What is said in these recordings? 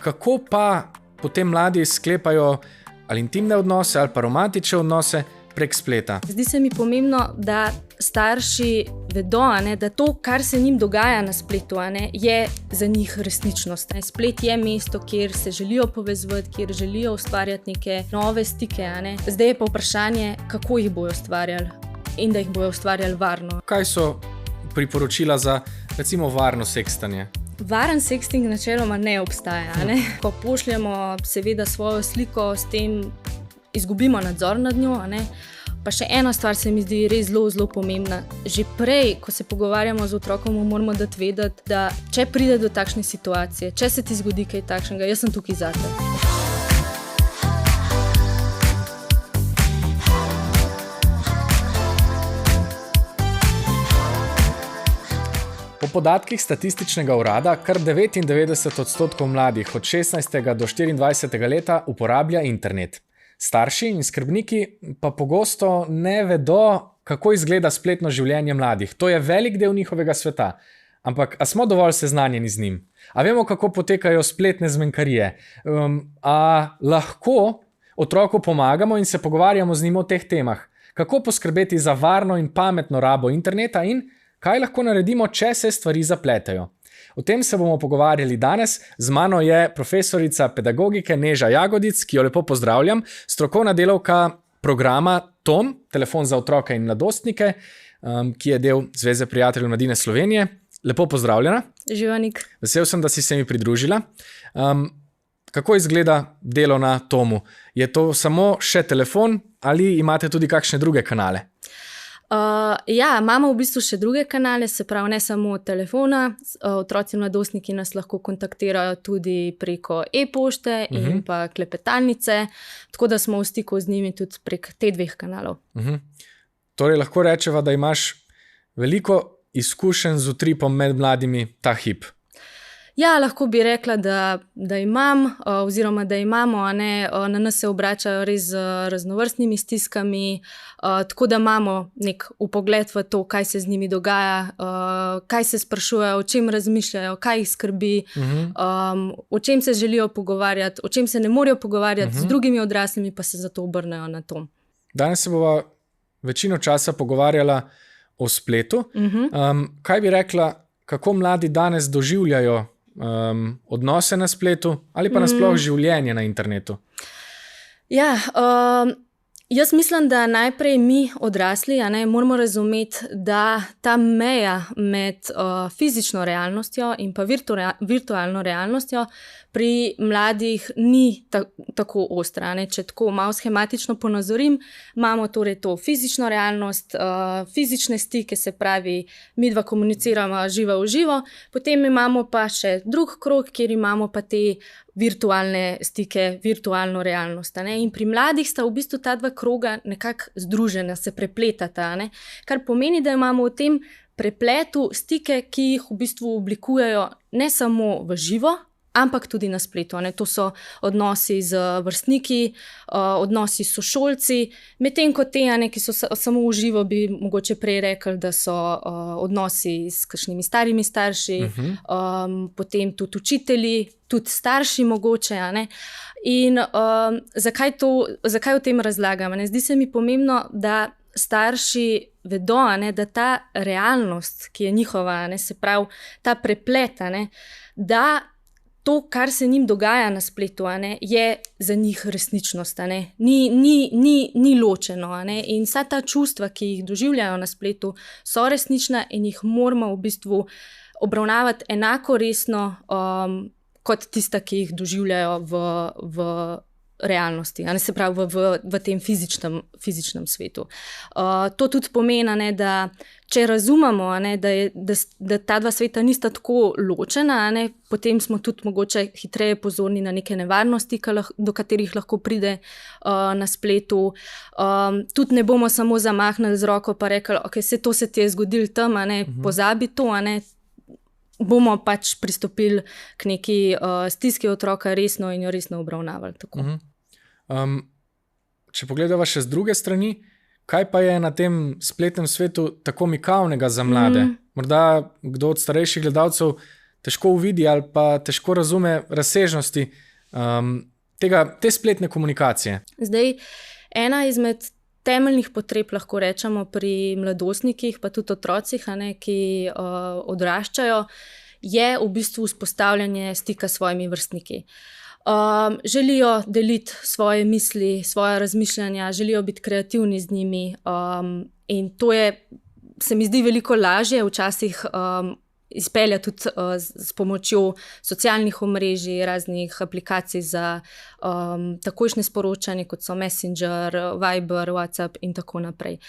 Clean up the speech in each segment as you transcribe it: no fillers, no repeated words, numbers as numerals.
kako pa potem mladi sklepajo ali intimne odnose ali pa romantične odnose prek spleta? Zdi se mi pomembno, da starši vedo, da to, kar se njim dogaja na spletu, je za njih resničnost. Splet je mesto, kjer se želijo povezovati, kjer želijo ustvarjati neke nove stike. Zdaj je pa vprašanje, kako jih bojo ustvarjali in da jih bojo ustvarjali varno. Kaj so priporočila za, recimo, varno sekstanje? Varen sexting načeloma ne obstaja. Ko pošljemo seveda svojo sliko, s tem izgubimo nadzor nad njo. Pa še ena stvar se mi zdi res zelo, zelo pomembna. Že prej, ko se pogovarjamo z otrokom, moramo dati vedeti, da če pride do takšne situacije, če se ti zgodi kaj takšnega, jaz sem tukaj zate. Po podatkih statističnega urada, kar 99% mladih od 16. do 24. leta uporablja internet. Starši in skrbniki pa pogosto ne vedo, kako izgleda spletno življenje mladih. To je velik del njihovega sveta. Ampak, a smo dovolj seznanjeni z njim? A vemo, kako potekajo spletne zmenkarije? A lahko otroku pomagamo in se pogovarjamo z njim o teh temah? Kako poskrbeti za varno in pametno rabo interneta in kaj lahko naredimo, če se stvari zapletajo? O tem se bomo pogovarjali danes. Z mano je profesorica pedagogike Neža Jagodic, ki jo lepo pozdravljam, strokovna delavka programa TOM, telefon za otroke in mladostnike, ki je del Zveze prijateljev mladine Slovenije. Lepo pozdravljena. Živanik. Vesel sem, da si se mi pridružila. Kako izgleda delo na TOMu? Je to samo še telefon ali imate tudi kakšne druge kanale? Ja, imamo v bistvu še druge kanale, se pravi ne samo telefona. Otroci in mladostniki nas lahko kontaktirajo tudi preko e-pošte in pa klepetalnice, tako da smo v stiku z njimi tudi prek teh dveh kanalov. Torej lahko rečeva, da imaš veliko izkušenj z utripom med mladimi ta hip. Ja, lahko bi rekla, da imam, oziroma da imamo, na nas se obračajo res z raznovrstnimi stiskami, tako da imamo nek vpogled v to, kaj se z njimi dogaja, kaj se sprašujejo, o čem razmišljajo, kaj jih skrbi, o čem se želijo pogovarjati, o čem se ne morejo pogovarjati z drugimi odraslimi, pa se zato obrnejo na to. Danes se bova večino časa pogovarjala o spletu. Kaj bi rekla, kako mladi danes doživljajo odnose na spletu ali pa nasploh življenje na internetu? Ja, jaz mislim, da najprej mi odrasli moramo razumeti, da ta meja med fizično realnostjo in pa virtualno realnostjo pri mladih ni tako ostra. Če tako malo schematično ponazorim, imamo torej to fizično realnost, fizične stike, se pravi, mi dva komuniciramo živo v živo, potem imamo pa še drug krog, kjer imamo pa te virtualne stike, virtualno realnost. In pri mladih sta v bistvu ta dva kroga nekako združena, se prepletata, kar pomeni, da imamo v tem prepletu stike, ki jih v bistvu oblikujejo ne samo v živo, ampak tudi na spletu. To so odnosi z vrstniki, odnosi s sošolci, medtem ko te, ki so samo v živo, bi mogoče prej rekli, da so odnosi s kakšnimi starimi starši, potem tudi učitelji, tudi starši mogoče. In zakaj o tem razlagam? Zdi se mi pomembno, da starši vedo, da ta realnost, ki je njihova, se pravi ta preplet, da to, kar se njim dogaja na spletu, je za njih resničnost. Ni ločeno. In vsa ta čustva, ki jih doživljajo na spletu, so resnična in jih moramo v bistvu obravnavati enako resno kot tista, ki jih doživljajo v realnosti, se pravi v tem fizičnem svetu. To tudi pomeni, da če razumemo, da ta dva sveta nista tako ločena, potem smo tudi mogoče hitreje pozorni na neke nevarnosti, do katerih lahko pride na spletu. Tudi ne bomo samo zamahnili z roko pa rekli, ok, vse to se ti je zgodilo tam, pozabi to, bomo pač pristopili k neki stiski otroka resno in jo resno obravnavali. Tako. Če pogledava še z druge strani, kaj pa je na tem spletnem svetu tako mikavnega za mlade? Morda kdo od starejših gledalcev težko uvidi ali pa težko razume razsežnosti te spletne komunikacije. Zdaj, ena izmed temeljnih potreb, lahko rečemo, pri mladostnikih, pa tudi otrocih, ki odraščajo, je v bistvu vzpostavljanje stika s svojimi vrstniki. Želijo deliti svoje misli, svoje razmišljanja, želijo biti kreativni z njimi, in to je, se mi zdi, veliko lažje včasih izpeljati tudi s pomočjo socialnih omrežij, raznih aplikacij za takojšnje sporočanje, kot so Messenger, Viber, WhatsApp in tako naprej.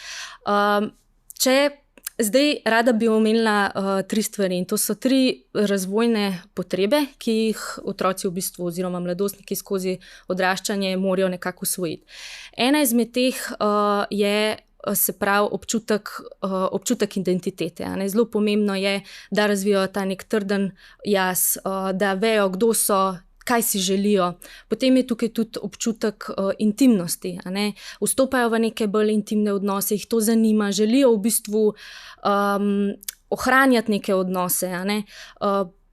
Zdaj rada bi omenila 3 stvari, in to so 3 razvojne potrebe, ki jih otroci v bistvu oziroma mladostniki skozi odraščanje morajo nekako usvojiti. Ena izmed teh je, se pravi, občutek identitete. Zelo pomembno je, da razvijajo ta nek trden jaz, da vejo, kdo so, kaj si želijo. Potem je tukaj tudi občutek intimnosti. Vstopajo v neke bolj intimne odnose, jih to zanima, želijo v bistvu ohranjati neke odnose.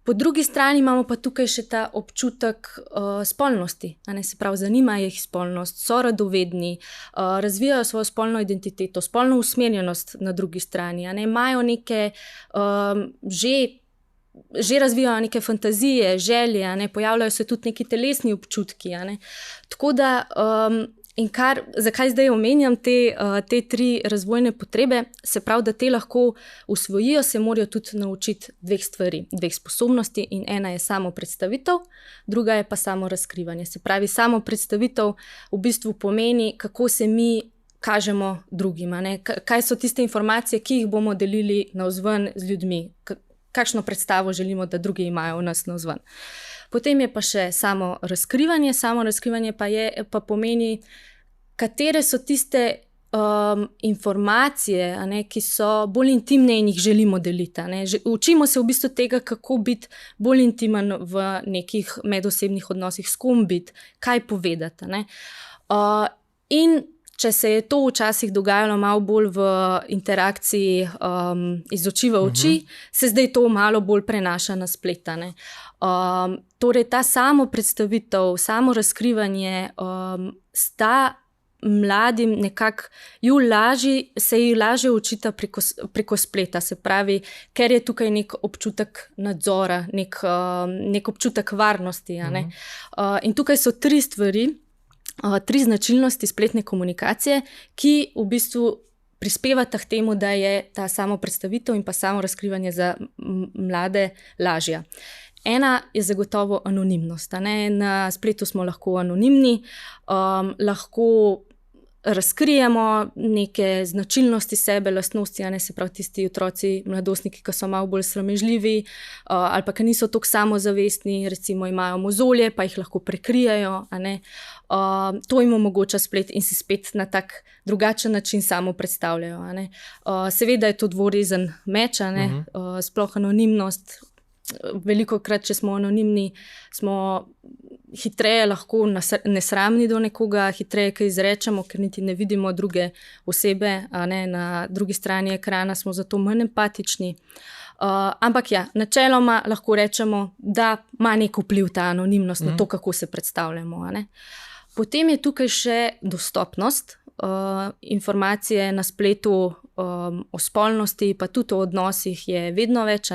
Po drugi strani imamo pa tukaj še ta občutek spolnosti. Se pravi, zanima jih spolnost, so radovedni, razvijajo svojo spolno identiteto, spolno usmerjenost na drugi strani. Imajo neke že razvijajo neke fantazije, želje, pojavljajo se tudi neki telesni občutki. Tako da, zakaj zdaj omenjam te 3 razvojne potrebe, se pravi, da te lahko usvojijo, se morajo tudi naučiti 2 stvari, 2 sposobnosti, in ena je samo predstavitev, druga je pa samo razkrivanje. Se pravi, samo predstavitev v bistvu pomeni, kako se mi kažemo drugim, kaj so tiste informacije, ki jih bomo delili navzven z ljudmi, kakšno predstavo želimo, da drugi imajo o nas navzven. Potem je pa še samo razkrivanje. Samo razkrivanje pa pomeni, katere so tiste informacije, ki so bolj intimne in jih želimo deliti. Učimo se v bistvu tega, kako biti bolj intimen v nekih medosebnih odnosih, s kom biti, kaj povedati. In če se je to včasih dogajalo malo bolj v interakciji iz oči v oči, se zdaj to malo bolj prenaša na splet. Torej, ta samo predstavitev, samo razkrivanje sta mladim nekako se ji lažje učita preko spleta. Se pravi, ker je tukaj nek občutek nadzora, nek občutek varnosti. In tukaj so 3 stvari, 3 značilnosti spletne komunikacije, ki v bistvu prispevata k temu, da je ta samo predstavitev in pa samo razkrivanje za mlade lažja. Ena je zagotovo anonimnost. Na spletu smo lahko anonimni, lahko razkrijemo neke značilnosti sebe, lastnosti, se pravi tisti otroci, mladostniki, ki so malo bolj sramežljivi ali pa ki niso toliko samozavestni, recimo imajo mozolje, pa jih lahko prekrijejo. To jim omogoča splet in si spet na tak drugačen način samo predstavljajo. Seveda je to dvorezen meč, sploh anonimnost. Velikokrat, če smo anonimni, smo hitreje lahko nesramni do nekoga, hitreje kaj izrečemo, ker niti ne vidimo druge osebe, na drugi strani ekrana smo zato manj empatični. Ampak ja, načeloma lahko rečemo, da ima nek vpliv ta anonimnost na to, kako se predstavljamo. Potem je tukaj še dostopnost. Informacije na spletu o spolnosti, pa tudi o odnosih je vedno več.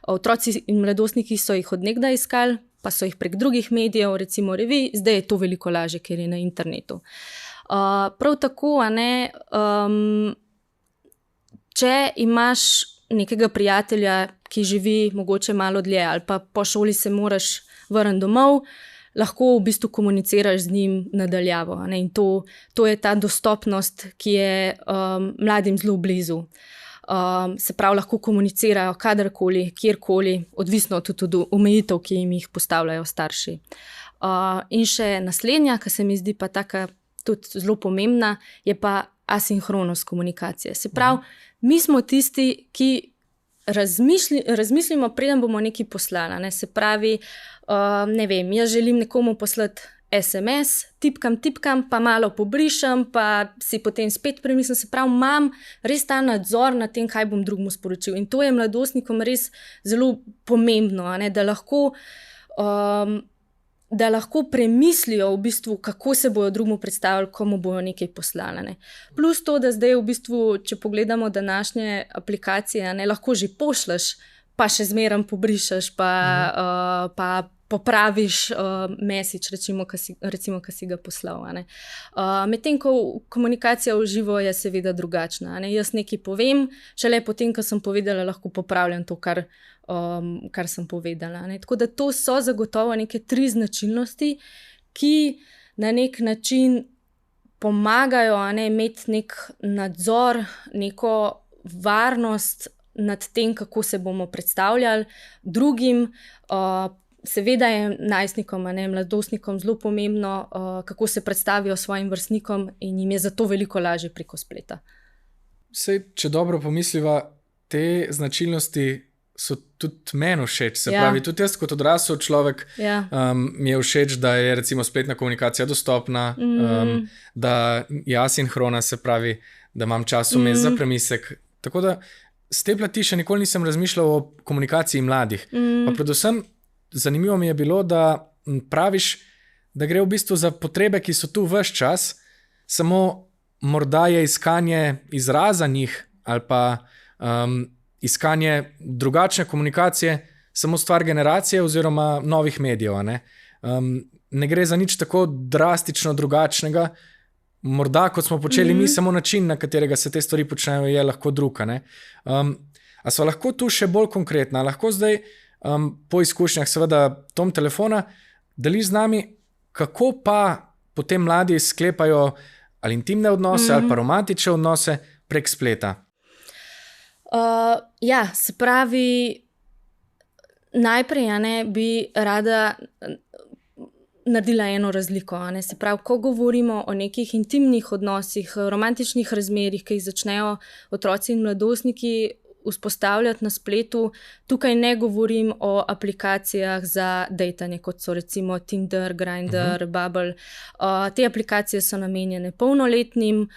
Otroci in mladostniki so jih od nekdaj iskali, pa so jih prek drugih medijev, recimo revij, zdaj je to veliko lažje, ker je na internetu. Prav tako, če imaš nekega prijatelja, ki živi mogoče malo dlje, ali pa po šoli se moraš vrniti domov, lahko v bistvu komuniciraš z njim nadaljavo. In to je ta dostopnost, ki je mladim zelo blizu. Se pravi, lahko komunicirajo kadarkoli, kjerkoli, odvisno tudi od omejitev, ki jim jih postavljajo starši. In še naslednja, ki se mi zdi pa taka tudi zelo pomembna, je pa asinhronost komunikacije. Se pravi, mi smo tisti, ki razmislimo, preden bomo nekaj poslali. Se pravi, ne vem, jaz želim nekomu poslati SMS, tipkam, pa malo pobrišem, pa si potem spet premislim, se pravi, imam res ta nadzor nad tem, kaj bom drugmu sporočil. In to je mladostnikom res zelo pomembno, a ne, da lahko premislijo v bistvu, kako se bojo drugmu predstavili, komu bojo nekaj poslali. Ne. Plus to, da zdaj v bistvu, če pogledamo današnje aplikacije, ne, lahko že pošleš, pa še zmeraj pobrišeš, pa popraviš message, recimo, ki si ga poslal. Medtem ko komunikacija v živo je seveda drugačna. Jaz nekaj povem, šele potem, ko sem povedala, lahko popravljam to, kar sem povedala. Tako da to so zagotovo neke 3 značilnosti, ki na nek način pomagajo imeti nek nadzor, neko varnost nad tem, kako se bomo predstavljali drugim. Seveda je najstnikom, mladostnikom zelo pomembno, kako se predstavijo svojim vrstnikom in jim je zato veliko lažje preko spleta. Sej, če dobro pomisliva, te značilnosti so tudi meni všeč. Se pravi, tudi jaz kot odrasel človek mi je všeč, da je recimo spletna komunikacija dostopna, da je asinhrona, se pravi, da imam čas vmes za premislek. Tako da z te plati še nikoli nisem razmišljal o komunikaciji mladih. Pa predvsem zanimivo mi je bilo, da praviš, da gre v bistvu za potrebe, ki so tu ves čas, samo morda je iskanje izraza njih ali pa iskanje drugačne komunikacije samo stvar generacije oziroma novih medijev. Ne gre za nič tako drastično drugačnega, morda kot smo počeli mi, samo način, na katerega se te stvari počnejo, je lahko drug. A so lahko tu še bolj konkretna? Lahko zdaj po izkušnjah seveda tom telefona deliš z nami, kako pa potem mladi sklepajo ali intimne odnose ali pa romantične odnose prek spleta? Se pravi, najprej bi rada naredila eno razliko. Se pravi, ko govorimo o nekih intimnih odnosih, romantičnih razmerjih, ki jih začnejo otroci in mladostniki vzpostavljati na spletu, tukaj ne govorim o aplikacijah za dejtanje, kot so recimo Tinder, Grindr, Bubble. Te aplikacije so namenjene polnoletnim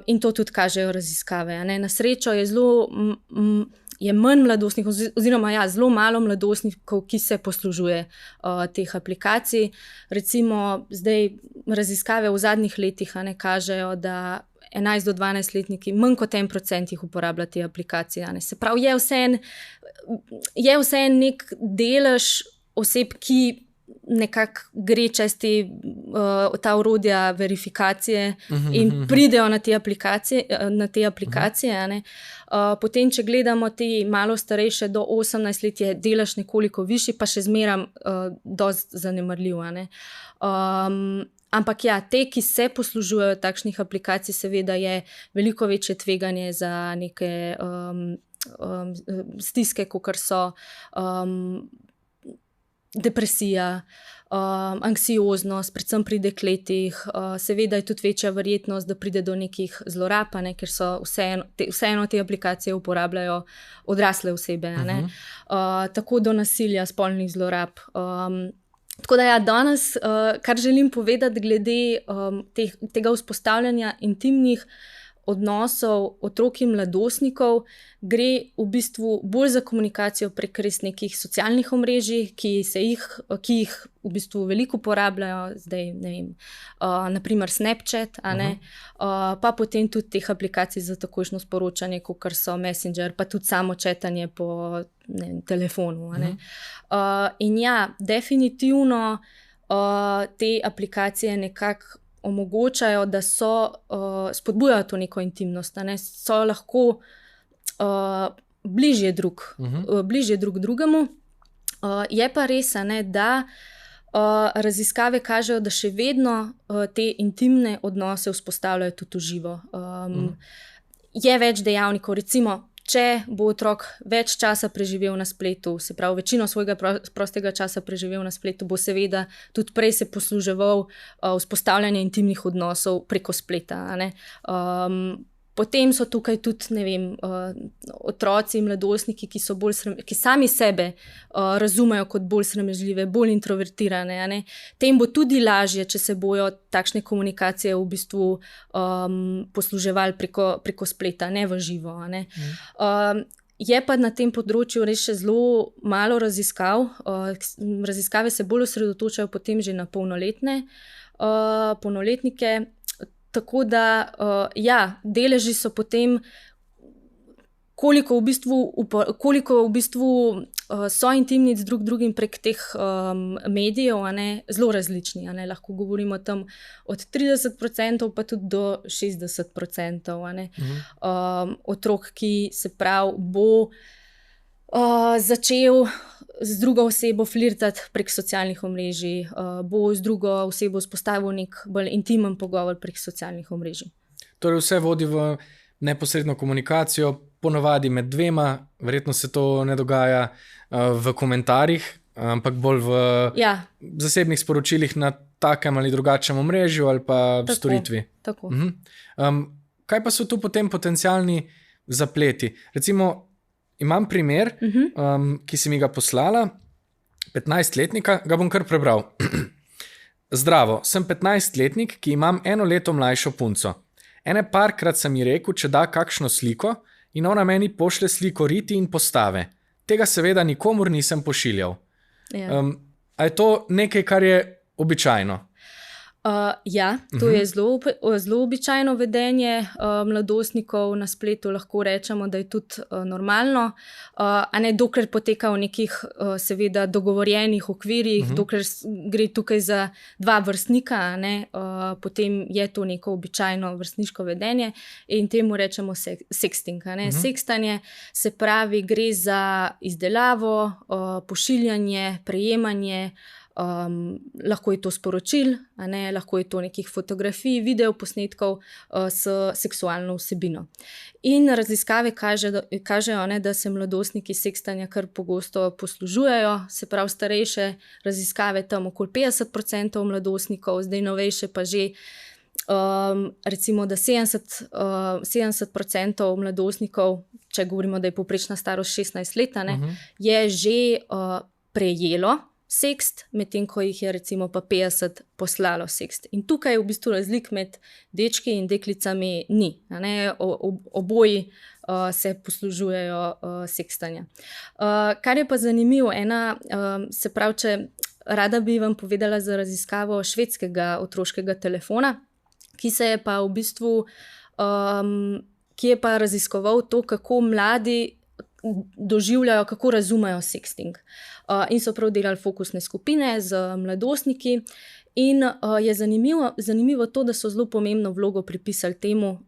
in to tudi kažejo raziskave. Na srečo je manj mladostnikov, oziroma zelo malo mladostnikov, ki se poslužuje teh aplikacij. Recimo zdaj raziskave v zadnjih letih kažejo, da 11 do 12 letniki, manj kot 1% jih uporablja te aplikacije. Se pravi, je vseeno nek delež oseb, ki nekako gre čez ta orodja verifikacije in pridejo na te aplikacije. Potem, če gledamo te malo starejše do 18 let, je delež nekoliko višji, pa še zmeraj dosti zanemarljiv. Ampak te, ki se poslužujejo takšnih aplikacij, seveda je veliko večje tveganje za neke stiske, kakor so depresija, anksioznost, predvsem pri dekletih. Seveda je tudi večja verjetnost, da pride do nekih zlorab, ker so vseeno te aplikacije uporabljajo odrasle osebe. Tako do nasilja, spolnih zlorab. Tako da danes, kar želim povedati glede tega vzpostavljanja intimnih odnosov otrok in mladostnikov, gre v bistvu bolj za komunikacijo prek res nekih socialnih omrežij, ki jih v bistvu veliko uporabljajo, zdaj ne vem, naprimer Snapchat, pa potem tudi teh aplikacij za takojšnjo sporočanje, kakor so Messenger, pa tudi samo četanje po telefonu. In definitivno te aplikacije nekako omogočajo, da spodbujajo to neko intimnost, so lahko bližje drug drugemu. Je pa res, da raziskave kažejo, da še vedno te intimne odnose vzpostavljajo tudi v živo. Je več dejavnikov, recimo, če bo otrok več časa preživel na spletu, se pravi, večino svojega prostega časa preživel na spletu, bo seveda tudi prej se posluževal vzpostavljanja intimnih odnosov preko spleta. Potem so tukaj tudi, ne vem, otroci, mladostniki, ki sami sebe razumejo kot bolj sramežljive, bolj introvertirane, a ne. Tem bo tudi lažje, če se bojo takšne komunikacije v bistvu posluževali preko spleta, ne v živo, a ne. Je pa na tem področju res še zelo malo raziskav. Raziskave se bolj osredotočajo potem že na polnoletnike. Tako da, deleži so potem, koliko v bistvu so intimni z drugim prek teh medijev, a ne, zelo različni, a ne, lahko govorimo tam od 30% pa tudi do 60%, a ne, otrok, ki se pravi bo začel z drugo osebo flirtati prek socialnih omrežij, bo z drugo osebo vzpostavil nek bolj intimen pogovor prek socialnih omrežij. Torej vse vodi v neposredno komunikacijo, ponavadi med dvema, verjetno se to ne dogaja v komentarjih, ampak bolj v zasebnih sporočilih na takem ali drugačnem omrežju ali pa v storitvi. Tako. Kaj pa so tu potem potencialni zapleti? Recimo, imam primer, ki si mi ga poslala, 15-letnika, ga bom kar prebral. Zdravo, sem 15-letnik, ki imam 1 leto mlajšo punco. Ene parkrat sem ji rekel, če da kakšno sliko in ona meni pošlje sliko riti in postave. Tega seveda nikomur nisem pošiljal. A je to nekaj, kar je običajno? To je zelo običajno vedenje mladostnikov na spletu, lahko rečemo, da je tudi normalno, a ne, dokler poteka v nekih seveda dogovorjenih okvirjih, dokler gre tukaj za 2 vrstnika, a ne, potem je to neko običajno vrstniško vedenje in temu rečemo sexting, a ne. Sextanje se pravi, gre za izdelavo, pošiljanje, prejemanje, lahko je to sporočil, a ne, lahko je to nekih fotografij, videoposnetkov s seksualno vsebino. In raziskave kažejo, ne, da se mladostniki sextanja kar pogosto poslužujejo, se pravi starejše raziskave tam okoli 50% mladostnikov, zdaj novejše pa že recimo, da 70% mladostnikov, če govorimo, da je povprečna starost 16 let, a ne, je že prejelo sekst, medtem ko jih je recimo pa 50 poslalo sekst. In tukaj v bistvu razlik med dečki in deklicami ni, a ne, oboji se poslužujejo sekstanja. Kar je pa zanimivo, se pravi, rada bi vam povedala za raziskavo švedskega otroškega telefona, ki se je pa v bistvu, ki je pa raziskoval to, kako mladi doživljajo, kako razumejo sexting. In so prav delali fokusne skupine z mladostniki in je zanimivo to, da so zelo pomembno vlogo pripisali temu,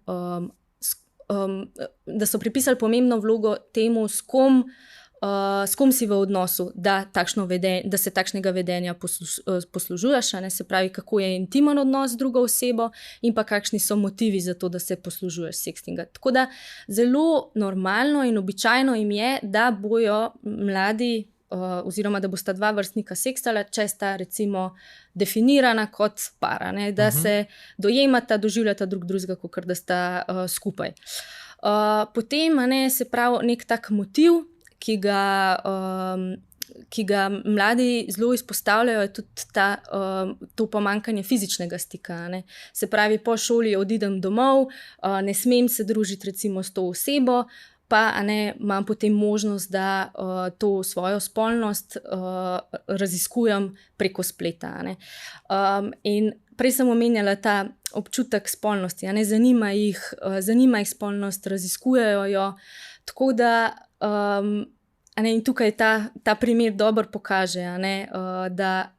s kom si v odnosu, da se takšnega vedenja poslužuješ, a ne, se pravi, kako je intimen odnos z drugo osebo in pa kakšni so motivi za to, da se poslužuješ sextinga. Tako da zelo normalno in običajno jim je, da bojo mladi oziroma da bosta 2 vrstnika sekstala, če sta recimo definirana kot par, ne, da se dojemata, doživljata drugega, kakor da sta skupaj. Potem, a ne, se pravi, nek tak motiv, ki ga mladi zelo izpostavljajo, je tudi to pomanjkanje fizičnega stika, a ne. Se pravi, po šoli odidem domov, ne smem se družiti recimo s to osebo, pa, a ne, imam potem možnost, da to svojo spolnost raziskujem preko spleta, a ne. In prej sem omenjala ta občutek spolnosti, a ne, zanima jih spolnost, raziskujejo jo, tako da a ne, in tukaj ta primer dobro pokaže, a ne, da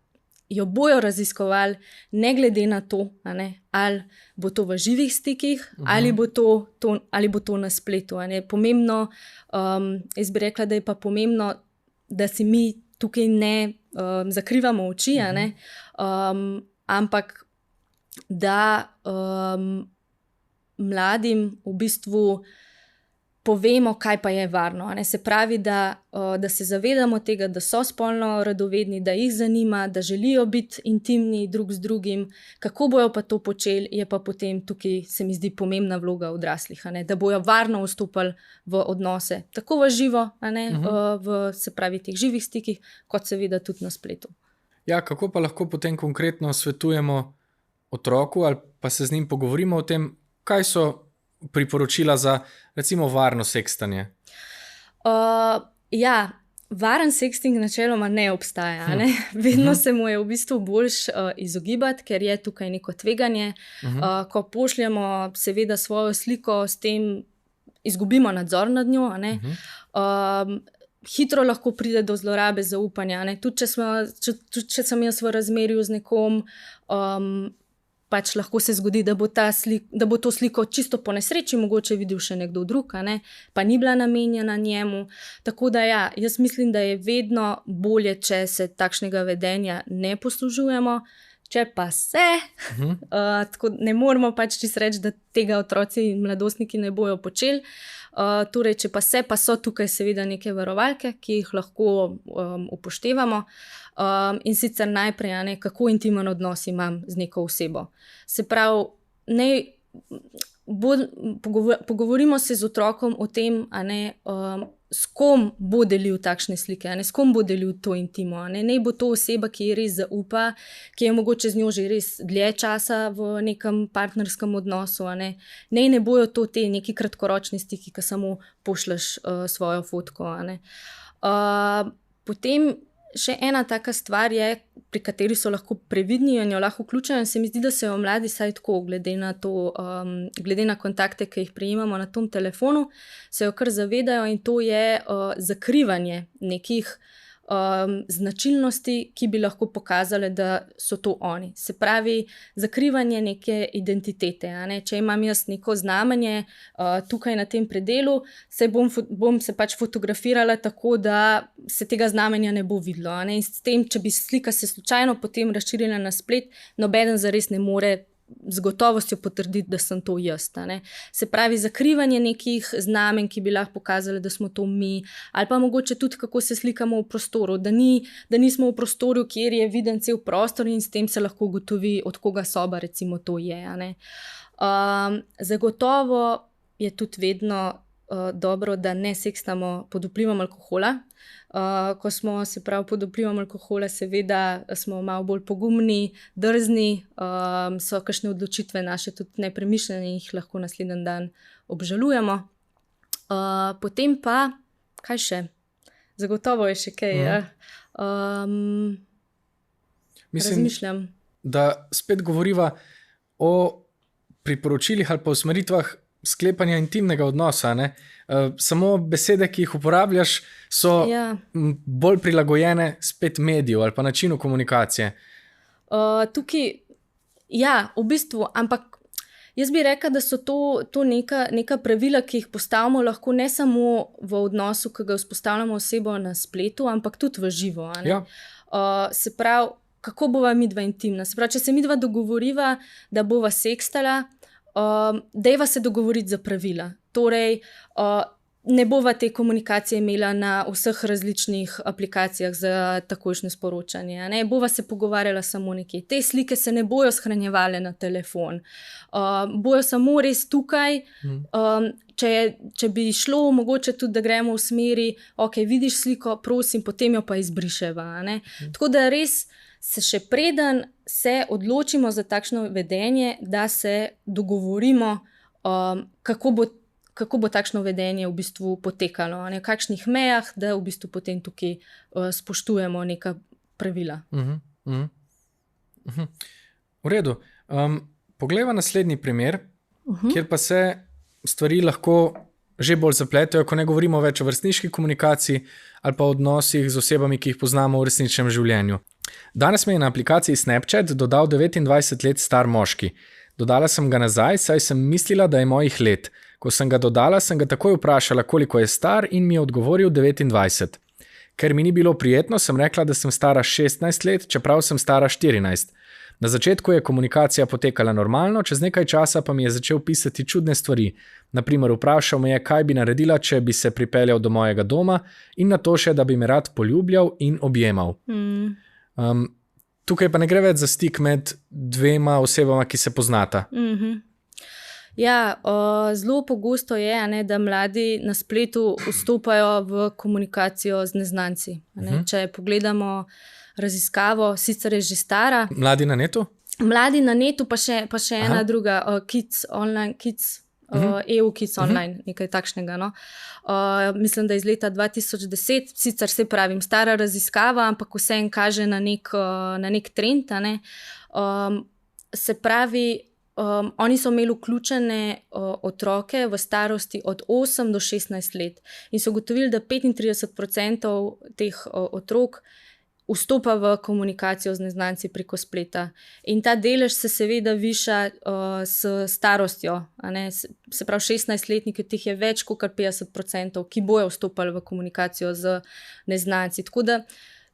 jo bojo raziskovali ne glede na to, a ne, ali bo to v živih stikih, ali bo to na spletu, a ne. Pomembno, jaz bi rekla, da je pa pomembno, da si mi tukaj ne zakrivamo oči, a ne, ampak da mladim v bistvu povemo, kaj pa je varno. Se pravi, da se zavedamo tega, da so spolno radovedni, da jih zanima, da želijo biti intimni drug z drugim, kako bojo pa to počeli, je pa potem tukaj, se mi zdi, pomembna vloga odraslih, da bojo varno vstopali v odnose, tako v živo, v, se pravi, teh živih stikih, kot seveda tudi na spletu. Ja, kako pa lahko potem konkretno svetujemo otroku ali pa se z njim pogovorimo o tem, kaj so priporočila za, recimo, varno sekstanje? Ja, varen sexting načeloma ne obstaja. Vedno se mu je v bistvu boljš izogibati, ker je tukaj neko tveganje. Ko pošljemo seveda svojo sliko, s tem izgubimo nadzor nad njo. Hitro lahko pride do zlorabe zaupanja. Tudi če sem jaz v razmerju z nekom, pač lahko se zgodi, da bo to sliko čisto po nesreči mogoče videl še nekdo drug, pa ni bila namenjena njemu. Tako da ja, jaz mislim, da je vedno bolje, če se takšnega vedenja ne poslužujemo. Če pa se, tako ne moramo pač čisto reči, da tega otroci in mladostniki ne bojo počeli. Torej, če pa se, pa so tukaj seveda neke varovalke, ki jih lahko upoštevamo. In sicer najprej, kako intimen odnos imam z neko osebo. Se pravi, pogovorimo se z otrokom o tem, s kom bo delil takšne slike, s kom bo delil to intimo. Naj bo to oseba, ki ji res zaupa, ki je mogoče z njo že res dlje časa v nekem partnerskem odnosu. Naj ne bojo to te neki kratkoročni stiki, ki samo pošljaš svojo fotko. Potem še ena taka stvar je, pri kateri so lahko previdni in jo lahko vključujejo. Se mi zdi, da se jo mladi saj tako, glede na kontakte, ki jih prejemamo na tom telefonu, se jo kar zavedajo, in to je zakrivanje nekih značilnosti, ki bi lahko pokazale, da so to oni. Se pravi, zakrivanje neke identitete. Če imam jaz neko znamenje tukaj na tem predelu, bom se pač fotografirala tako, da se tega znamenja ne bo videlo. In s tem, če bi slika se slučajno potem razširila na splet, nobeden zares ne more z gotovostjo potrditi, da sem to jaz. Se pravi, zakrivanje nekih znamen, ki bi lahko pokazali, da smo to mi, ali pa mogoče tudi, kako se slikamo v prostoru, da nismo v prostoru, kjer je viden cel prostor, in s tem se lahko ugotovi, od koga soba recimo to je. Zagotovo je tudi vedno dobro, da ne sekstamo pod vplivom alkohola. Ko smo, se pravi, pod vplivom alkohola, seveda smo malo bolj pogumni, drzni, so kakšne odločitve naše tudi nepremišljene in jih lahko naslednji dan obžalujemo. Potem pa, kaj še? Zagotovo je še kaj, razmišljam. Da spet govoriva o priporočilih ali pa usmeritvah sklepanja intimnega odnosa. Samo besede, ki jih uporabljaš, so bolj prilagojene spet mediju ali pa načinu komunikacije. Tukaj, ja, v bistvu, ampak jaz bi rekla, da so to neka pravila, ki jih postavimo lahko ne samo v odnosu, ki ga vzpostavljamo osebo na spletu, ampak tudi v živo. Se pravi, kako bova midva intimna? Se pravi, če se midva dogovoriva, da bova sekstala, dejva se dogovoriti za pravila. Torej, ne bova te komunikacije imela na vseh različnih aplikacijah za takojšnje sporočanje. Bova se pogovarjala samo nekje. Te slike se ne bojo shranjevale na telefon. Bojo samo res tukaj. Če bi šlo, mogoče tudi, da gremo v smeri, ok, vidiš sliko, prosim, potem jo pa izbriševa. Tako da res se še preden se odločimo za takšno vedenje, da se dogovorimo, kako bo takšno vedenje v bistvu potekalo, v kakšnih mejah, da v bistvu potem tukaj spoštujemo neka pravila. V redu. Poglejva naslednji primer, kjer pa se stvari lahko že bolj zapletajo, ko ne govorimo več o vrstniški komunikaciji ali pa odnosih z osebami, ki jih poznamo v resničnem življenju. Danes me je na aplikaciji Snapchat dodal 29 let star moški. Dodala sem ga nazaj, saj sem mislila, da je mojih let. Ko sem ga dodala, sem ga takoj vprašala, koliko je star, in mi je odgovoril 29. Ker mi ni bilo prijetno, sem rekla, da sem stara 16 let, čeprav sem stara 14. Na začetku je komunikacija potekala normalno, čez nekaj časa pa mi je začel pisati čudne stvari. Naprimer, vprašal me je, kaj bi naredila, če bi se pripeljal do mojega doma, in na to še, da bi me rad poljubljal in objemal. Tukaj pa ne gre več za stik med dvema osebama, ki se poznata. Ja, zelo pogosto je, da mladi na spletu vstopajo v komunikacijo z neznanci. Če pogledamo raziskavo, sicer je že stara. Mladi na netu? Mladi na netu, pa še ena druga, Kids Online, EU Kids Online, nekaj takšnega. No? Mislim, da iz leta 2010, sicer se pravim, stara raziskava, ampak vseeno kaže na nek trend. Se pravi, oni so imeli vključene otroke v starosti od 8 do 16 let in so ugotovili, da 35% teh otrok vstopa v komunikacijo z neznanci preko spleta. In ta delež se seveda viša s starostjo. Se pravi, 16-letniki, teh je več kot 50%, ki bojo vstopali v komunikacijo z neznanci. Tako da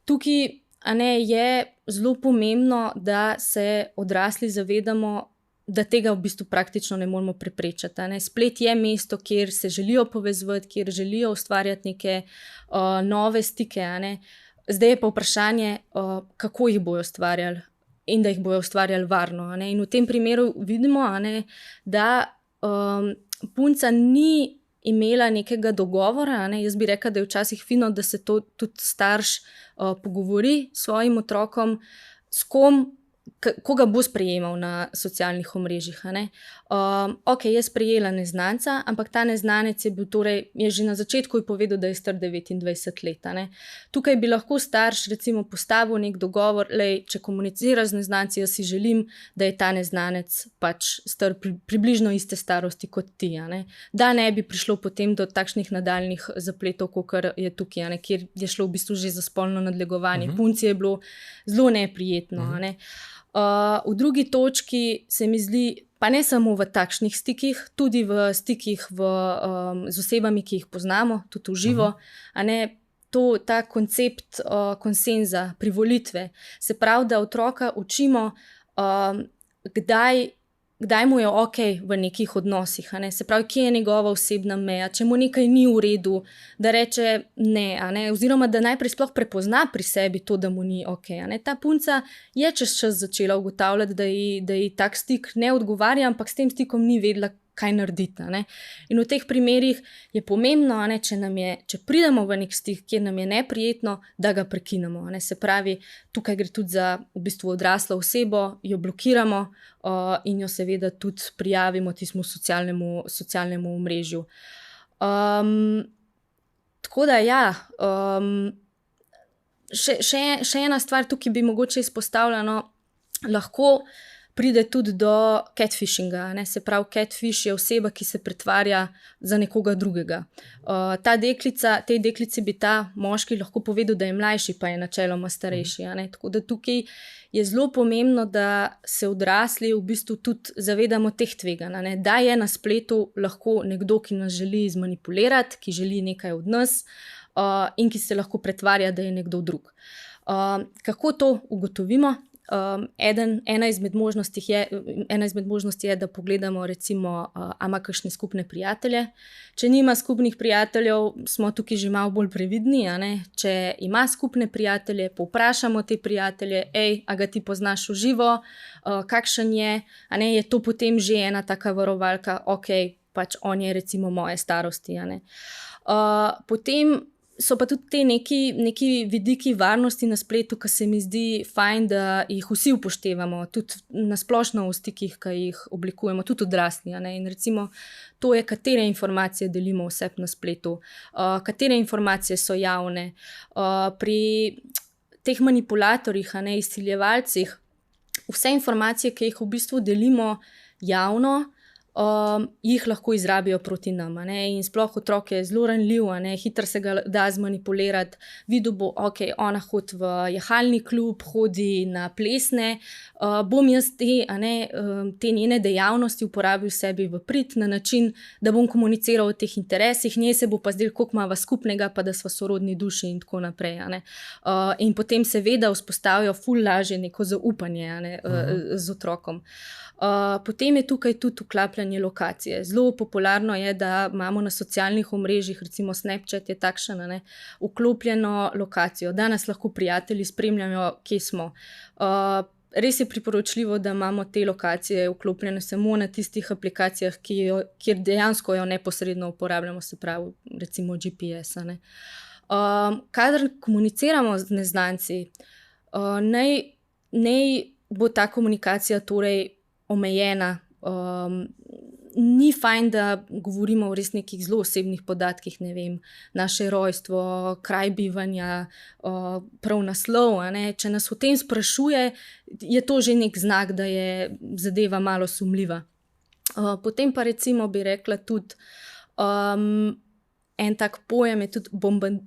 tukaj je zelo pomembno, da se odrasli zavedamo, da tega v bistvu praktično ne moremo preprečiti. Splet je mesto, kjer se želijo povezovati, kjer želijo ustvarjati neke nove stike. Zdaj je pa vprašanje, kako jih bojo ustvarjali in da jih bojo ustvarjali varno. In v tem primeru vidimo, da punca ni imela nekega dogovora. Jaz bi rekla, da je včasih fino, da se to tudi starš pogovori s svojim otrokom, s kom, koga bo sprejemal na socialnih omrežjih. Ok, je sprejela neznanca, ampak ta neznanec je bil je že na začetku povedal, da je star 29 let. Tukaj bi lahko starš recimo postavil nek dogovor, če komuniciraš z neznanci, jaz si želim, da je ta neznanec pač star približno iste starosti kot ti. Da ne bi prišlo potem do takšnih nadaljnih zapletov, kakor je tukaj, kjer je šlo v bistvu že za spolno nadlegovanje. Punci je bilo zelo neprijetno. V drugi točki se mi zdi, pa ne samo v takšnih stikih, tudi v stikih z osebami, ki jih poznamo, tudi v živo, ta koncept konsenza, privolitve. Se pravi, da otroka učimo, kdaj mu je ok v nekih odnosih. Se pravi, kje je njegova osebna meja, če mu nekaj ni v redu, da reče ne, oziroma da najprej sploh prepozna pri sebi to, da mu ni ok. Ta punca je čez čas začela ugotavljati, da ji tak stik ne odgovarja, ampak s tem stikom ni vedela, kaj narediti. In v teh primerih je pomembno, če pridemo v nek stik, kjer nam je neprijetno, da ga prekinemo. Se pravi, tukaj gre tudi za v bistvu odraslo osebo, jo blokiramo in jo seveda tudi prijavimo tistemu socialnemu omrežju. Tako da še ena stvar tukaj bi mogoče izpostavljeno, lahko pride tudi do catfishinga. Se pravi, catfish je oseba, ki se pretvarja za nekoga drugega. Tej deklici bi ta moški lahko povedal, da je mlajši, pa je načeloma starejši. Tako da tukaj je zelo pomembno, da se odrasli v bistvu tudi zavedamo teh tveganj. Da je na spletu lahko nekdo, ki nas želi zmanipulirati, ki želi nekaj od nas in ki se lahko pretvarja, da je nekdo drug. Kako to ugotovimo? Ena izmed možnosti je, da pogledamo recimo, a ima kakšne skupne prijatelje. Če nima skupnih prijateljev, smo tukaj že malo bolj previdni. Če ima skupne prijatelje, povprašamo te prijatelje, a ga ti poznaš v živo, kakšen je, je to potem že ena taka varovalka, ok, pač on je recimo moje starosti. Potem so pa tudi te neki vidiki varnosti na spletu, ki se mi zdi fajn, da jih vsi upoštevamo, tudi na splošno v stikih, ki jih oblikujemo, tudi odrasli. In recimo to je, katere informacije delimo vse na spletu, katere informacije so javne. Pri teh manipulatorjih, izsiljevalcih, vse informacije, ki jih v bistvu delimo javno, jih lahko izrabijo proti nam. In sploh otrok je zelo ranljiv, hitro se ga da zmanipulirati. Videl bo, ok, ona hodi v jahalni klub, hodi na plesne, bom jaz te njene dejavnosti uporabil sebi v prid na način, da bom komuniciral o teh interesih, njej se bo pa zdel, koliko imava skupnega, pa da sva sorodni duši in tako naprej. In potem seveda vzpostavijo ful lažje neko zaupanje z otrokom. Potem je tukaj tudi vklapljanje lokacije. Zelo popularno je, da imamo na socialnih omrežjih, recimo Snapchat je takšen, vklopljeno lokacijo, da nas lahko prijatelji spremljajo, kje smo. Res je priporočljivo, da imamo te lokacije vklopljene samo na tistih aplikacijah, kjer dejansko jo neposredno uporabljamo, se pravi recimo GPS. Kadar komuniciramo z neznanci, naj bo ta komunikacija torej omejena. Ni fajn, da govorimo o res nekih zelo osebnih podatkih, ne vem, naše rojstvo, kraj bivanja, prav naslov. Če nas o tem sprašuje, je to že nek znak, da je zadeva malo sumljiva. Potem pa recimo bi rekla tudi, en tak pojem je tudi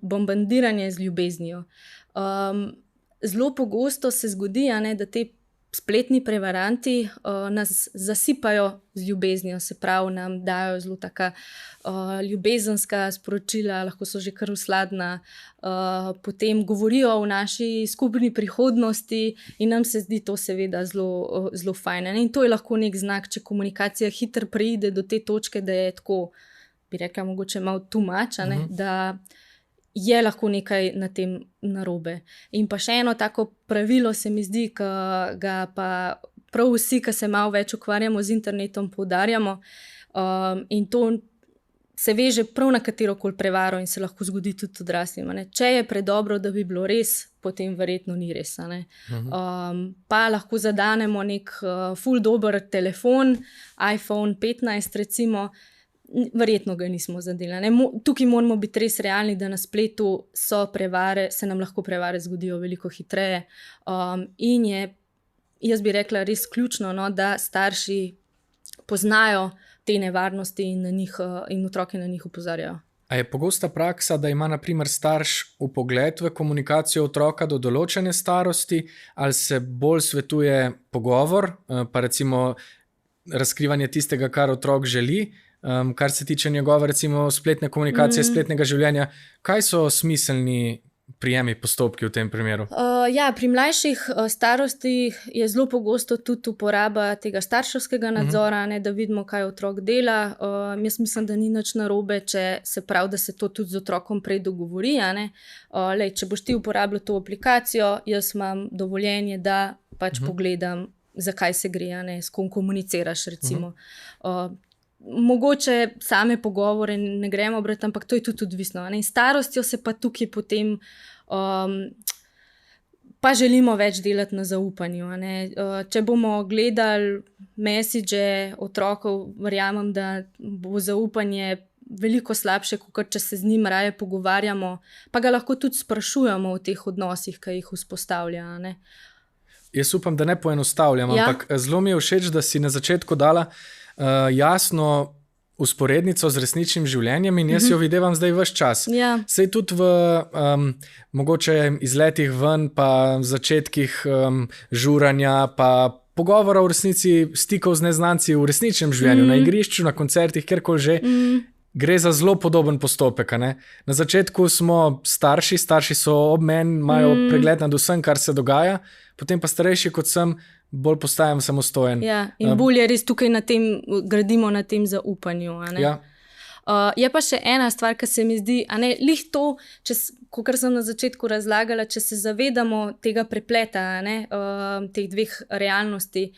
bombardiranje z ljubeznijo. Zelo pogosto se zgodi, da te spletni prevaranti nas zasipajo z ljubeznijo, se pravi, nam dajo zelo taka ljubezenska sporočila, lahko so že kar usladna, potem govorijo o naši skupni prihodnosti in nam se zdi to seveda zelo fajn. In to je lahko nek znak, če komunikacija hitro preide do te točke, da je tako, bi rekla, mogoče malo too much, da je lahko nekaj na tem narobe. In pa še eno tako pravilo se mi zdi, ki ga pa prav vsi, ki se malo več ukvarjamo z internetom, poudarjamo, in to se veže prav na katerokoli prevaro in se lahko zgodi tudi odraslim. Če je predobro, da bi bilo res, potem verjetno ni res. Pa lahko zadanemo nek ful dober telefon, iPhone 15 recimo, verjetno ga nismo zadeli. Tukaj moramo biti res realni, da na spletu so prevare, se nam lahko prevare zgodijo veliko hitreje. In je, jaz bi rekla, res ključno, da starši poznajo te nevarnosti in otroke na njih opozarjajo. A je pogosta praksa, da ima na primer starš vpogled v komunikacijo otroka do določene starosti, ali se bolj svetuje pogovor, pa recimo razkrivanje tistega, kar otrok želi, kar se tiče njegove recimo spletne komunikacije, spletnega življenja? Kaj so smiselni prijemi, postopki v tem primeru? Pri mlajših starostih je zelo pogosto tudi uporaba tega starševskega nadzora, da vidimo, kaj otrok dela. Jaz mislim, da ni nič narobe, če se pravi, da se to tudi z otrokom prej dogovori. Če boš ti uporabljal to aplikacijo, jaz imam dovoljenje, da pač pogledam, zakaj se gre, s kom komuniciraš recimo. Mogoče same pogovore ne gremo brati, ampak to je tudi odvisno. In starostjo se pa tukaj potem pa želimo več delati na zaupanju. Če bomo gledali message otrokov, verjamem, da bo zaupanje veliko slabše, kot če se z njim raje pogovarjamo, pa ga lahko tudi sprašujemo o teh odnosih, ki jih vzpostavlja. Jaz upam, da ne poenostavljam, ampak zelo mi je všeč, da si na začetku dala jasno usporednico z resničnim življenjem in jaz jo videvam zdaj ves čas. Sej tudi v mogoče izletih ven, pa začetkih žuranja, pa pogovora v resnici, stikov z neznanci v resničnem življenju, na igrišču, na koncertih, kjerkoli že, gre za zelo podoben postopek. Na začetku smo starši so ob meni, imajo pregled nad vsem, kar se dogaja, potem pa starejši kot sem, bolj postajam samostojen. In bolj je res tukaj gradimo na tem zaupanju. Je pa še ena stvar, ki se mi zdi, lih to, kakor sem na začetku razlagala, če se zavedamo tega prepleta, teh dveh realnosti.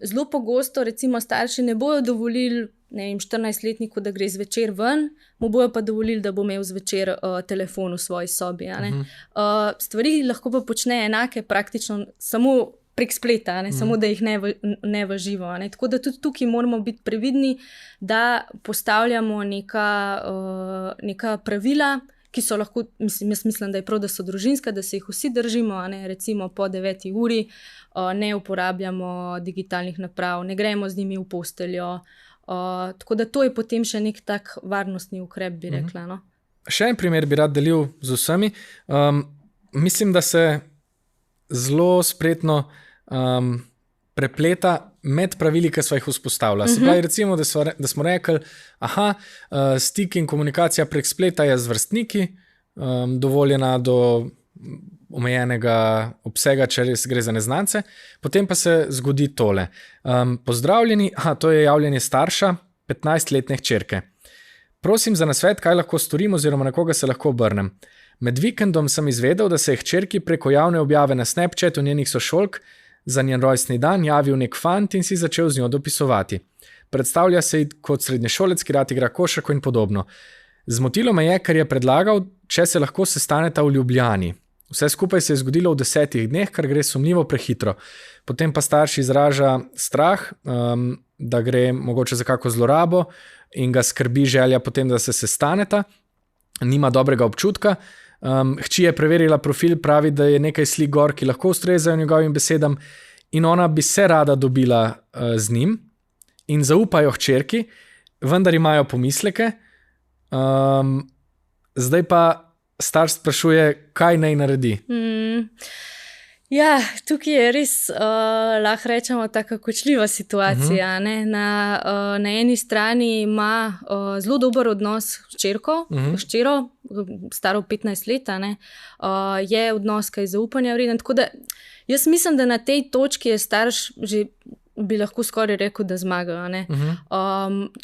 Zelo pogosto recimo starši ne bojo dovolili 14-letniku, da gre zvečer ven, mu bojo pa dovolili, da bo imel zvečer telefon v svoji sobi. Stvari lahko pa počne enake praktično samo prek spleta, samo da jih ne v živo. Tako da tudi tukaj moramo biti previdni, da postavljamo neka pravila, ki so lahko, jaz mislim, da je prav, da so družinska, da se jih vsi držimo, recimo po 9. uri ne uporabljamo digitalnih naprav, ne gremo z njimi v posteljo, Tako da to je potem še nek tak varnostni ukrep, bi rekla. No? Še en primer bi rad delil z vsemi. Mislim, da se zelo spretno prepleta med pravili, ki smo jih vzpostavili. Se pravi, recimo, da smo rekli, stik in komunikacija prek spleta je z vrstniki, dovoljena do omejenega obsega, če res gre za neznance. Potem pa se zgodi tole. Pozdravljeni, to je javljanje starša 15-letne hčerke. Prosim za nasvet, kaj lahko storim oziroma na koga se lahko obrnem. Med vikendom sem izvedel, da se je hčerki preko javne objave na Snapchatu njenih sošolk za njen rojstni dan javil nek fant in si začel z njo dopisovati. Predstavlja se kot srednješolec, ki rad igra košarko in podobno. Zmotilo me je, ker je predlagal, če se lahko sestaneta v Ljubljani. Vse skupaj se je zgodilo v 10 dneh, kar gre sumljivo prehitro. Potem pa starši izraža strah, da gre mogoče za kako zlorabo in ga skrbi želja potem, da se sestaneta. Nima dobrega občutka. Hči je preverila profil, pravi, da je nekaj slik gor, ki lahko ustrezajo njegovim besedam in ona bi se rada dobila z njim in zaupajo hčerki, vendar imajo pomisleke. Zdaj pa starš sprašuje, kaj naj naredi. Ja, tukaj je res, lahko rečemo, taka kočljiva situacija. Ne? Na eni strani ima zelo dober odnos s hčero, staro 15 let, je odnos, ki je zaupanja vreden. Tako da jaz mislim, da na tej točki je starš že, bi lahko skoraj rekel, da zmagajo.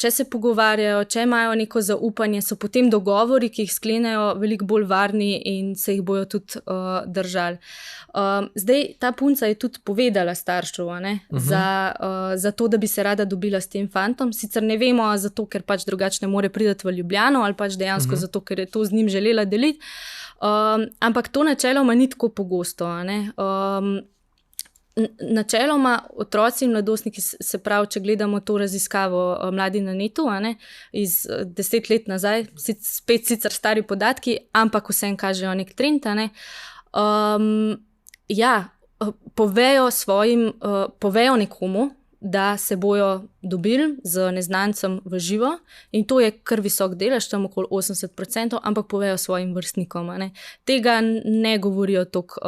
Če se pogovarjajo, če imajo neko zaupanje, so potem dogovori, ki jih sklenejo, veliko bolj varni in se jih bojo tudi držali. Zdaj, ta punca je tudi povedala staršu, za to, da bi se rada dobila s tem fantom. Sicer ne vemo, zato, ker pač drugače ne more priti v Ljubljano ali pač dejansko zato, ker je to z njim želela deliti. Ampak to načeloma ni tako pogosto. Načeloma otroci in mladostniki, se pravi, če gledamo to raziskavo Mladi na netu, iz 10 let nazaj, spet sicer stari podatki, ampak vsem kažejo nek trend, povejo nekomu, da se bojo dobili z neznancem v živo in to je kar visok delež, tam okoli 80%, ampak povejo svojim vrstnikom. Tega ne govorijo toliko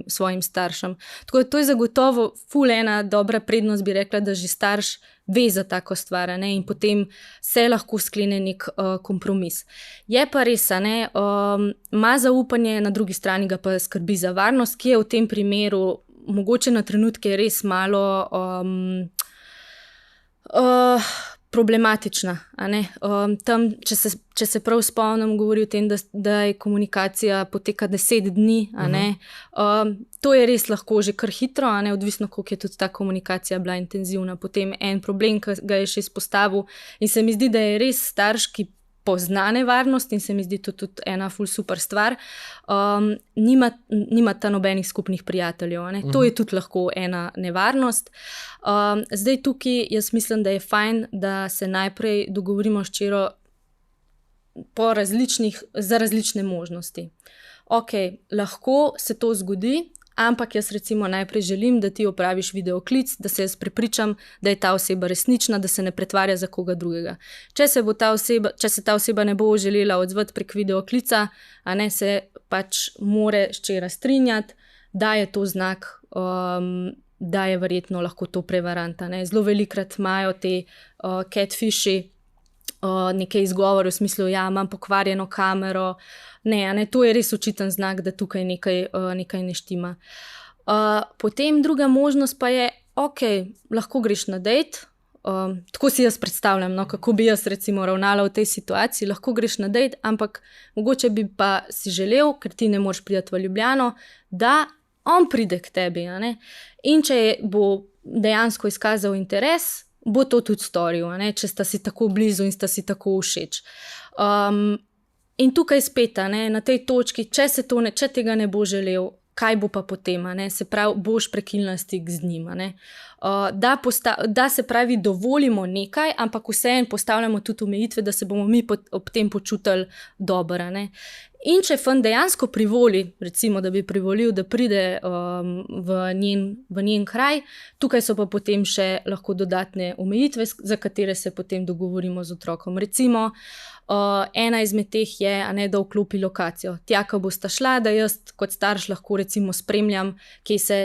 svojim staršem. Tako da to je zagotovo ful ena dobra prednost, bi rekla, da že starš ve za tako stvar in potem se lahko sklene nek kompromis. Je pa res, ima zaupanje, na drugi strani ga pa skrbi za varnost, ki je v tem primeru mogoče na trenutke res malo problematična. Tam, če se prav spomnim, govori o tem, da je komunikacija poteka 10 dni. To je res lahko že kar hitro, odvisno, koliko je tudi ta komunikacija bila intenzivna. Potem en problem, ki ga je še izpostavil in se mi zdi, da je res starš, ki pozna nevarnost in se mi zdi to tudi ena ful super stvar, nima ta nobenih skupnih prijateljev. To je tudi lahko ena nevarnost. Zdaj tukaj jaz mislim, da je fajn, da se najprej dogovorimo s hčero za različne možnosti. Lahko se to zgodi, ampak jaz recimo najprej želim, da ti opraviš videoklic, da se jaz prepričam, da je ta oseba resnična, da se ne pretvarja za koga drugega. Če se ta oseba ne bo želela odzvati prek videoklica, se pač more hčera strinjati, da je to znak, da je verjetno lahko to prevarant. Zelo velikokrat imajo te catfishi nekaj izgovore v smislu, imam pokvarjeno kamero. To je res očiten znak, da tukaj nekaj ne štima. Potem druga možnost pa je, lahko greš na dejt, tako si jaz predstavljam, kako bi jaz recimo ravnala v tej situaciji, lahko greš na dejt, ampak mogoče bi pa si želel, ker ti ne moreš priti v Ljubljano, da on pride k tebi. In če bo dejansko izkazal interes, bo to tudi storil, če sta si tako blizu in sta si tako všeč. In tukaj spet, na tej točki, če tega ne bo želel, kaj bo pa potem, se pravi, boš prekinila stik z njim. Da se pravi, dovolimo nekaj, ampak vseeno postavljamo tudi omejitve, da se bomo mi ob tem počutili dobro. In če fant dejansko privoli, recimo, da bi privolil, da pride v njen kraj, tukaj so pa potem še lahko dodatne omejitve, za katere se potem dogovorimo z otrokom. Recimo, ena izmed teh je, da vklopi lokacijo. Tja, ko bosta šla, da jaz kot starš lahko recimo spremljam, kje se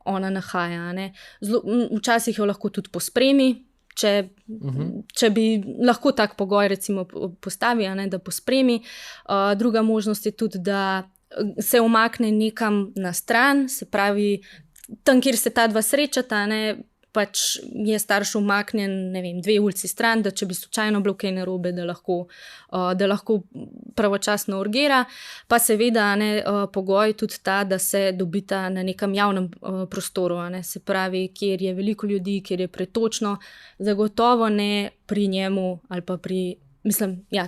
ona nahaja. Včasih jo lahko tudi pospremi, če bi lahko tak pogoj recimo postavi, da pospremi. Druga možnost je tudi, da se umakne nekam na stran, se pravi, tam, kjer se ta dva srečata, pač je starš umaknjen, 2 ulici stran, da če bi slučajno bilo kaj narobe, da lahko pravočasno urgira. Pa seveda pogoj tudi ta, da se dobita na nekem javnem prostoru, se pravi, kjer je veliko ljudi, kjer je pretočno, zagotovo ne pri njemu ali pa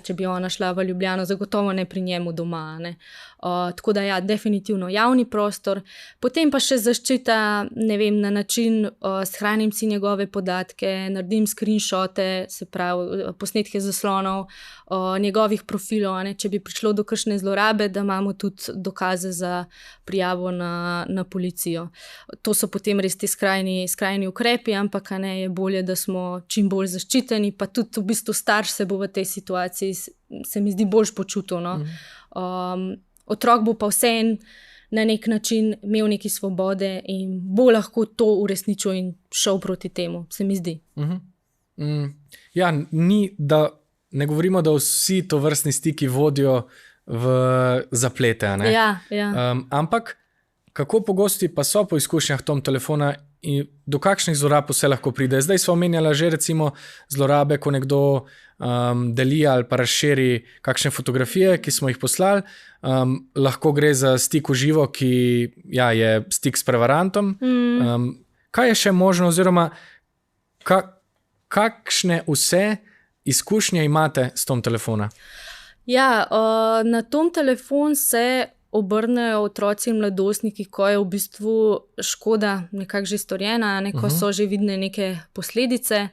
če bi ona šla v Ljubljano, zagotovo ne pri njemu doma. Tako da definitivno javni prostor. Potem pa še zaščita, na način, shranim si njegove podatke, naredim screenshote, se pravi posnetke zaslonov, njegovih profilov, če bi prišlo do kakšne zlorabe, da imamo tudi dokaze za prijavo na policijo. To so potem res ti skrajni ukrepi, ampak je bolje, da smo čim bolj zaščiteni, pa tudi v bistvu starš se bo v tej situaciji, se mi zdi, bolj počutil. Otrok bo pa vseeno na nek način imel neki svobode in bo lahko to uresničil in šel proti temu, se mi zdi. Ja, ne govorimo, da vsi tovrstni stiki vodijo v zaplete. Ja. Ampak kako pogosti pa so po izkušnjah tom telefona in do kakšnih zlorab vse lahko pride? Zdaj smo omenjali že recimo zlorabe, ko nekdo deli ali pa razširi kakšne fotografije, ki smo jih poslali. Lahko gre za stik v živo, ki je stik s prevarantom. Kaj je še možno oziroma kakšne vse izkušnje imate s tom telefona? Ja, na tom telefon se obrnejo otroci in mladostniki, ko je v bistvu škoda nekako že storjena, ko so že vidne neke posledice.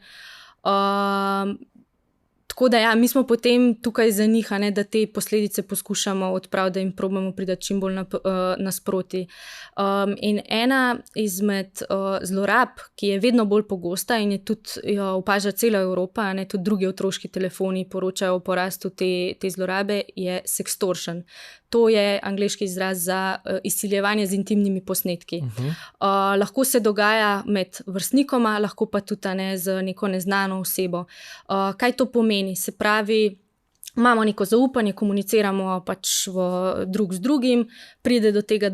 Tako da mi smo potem tukaj za njih, da te posledice poskušamo odpraviti, da jim probamo priti čim bolj nasproti. In ena izmed zlorab, ki je vedno bolj pogosta in je tudi opaža cela Evropa, tudi drugi otroški telefoni poročajo o porastu te zlorabe, je sextortion. To je angleški izraz za izsiljevanje z intimnimi posnetki. Lahko se dogaja med vrstnikoma, lahko pa tudi z neko neznano osebo. Kaj to pomeni? Se pravi, imamo neko zaupanje, komuniciramo pač drug z drugim, pride do tega,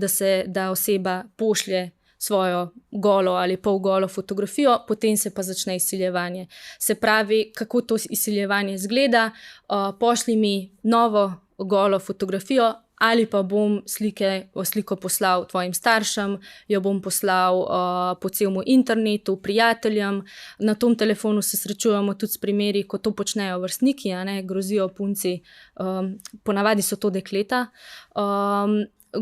da oseba pošlje svojo golo ali polgolo fotografijo, potem se pa začne izsiljevanje. Se pravi, kako to izsiljevanje izgleda, pošlji mi novo golo fotografijo, ali pa bom sliko poslal tvojim staršem, jo bom poslal po celemu internetu, prijateljem. Na tom telefonu se srečujemo tudi s primeri, ko to počnejo vrstniki, grozijo punci, ponavadi so to dekleta,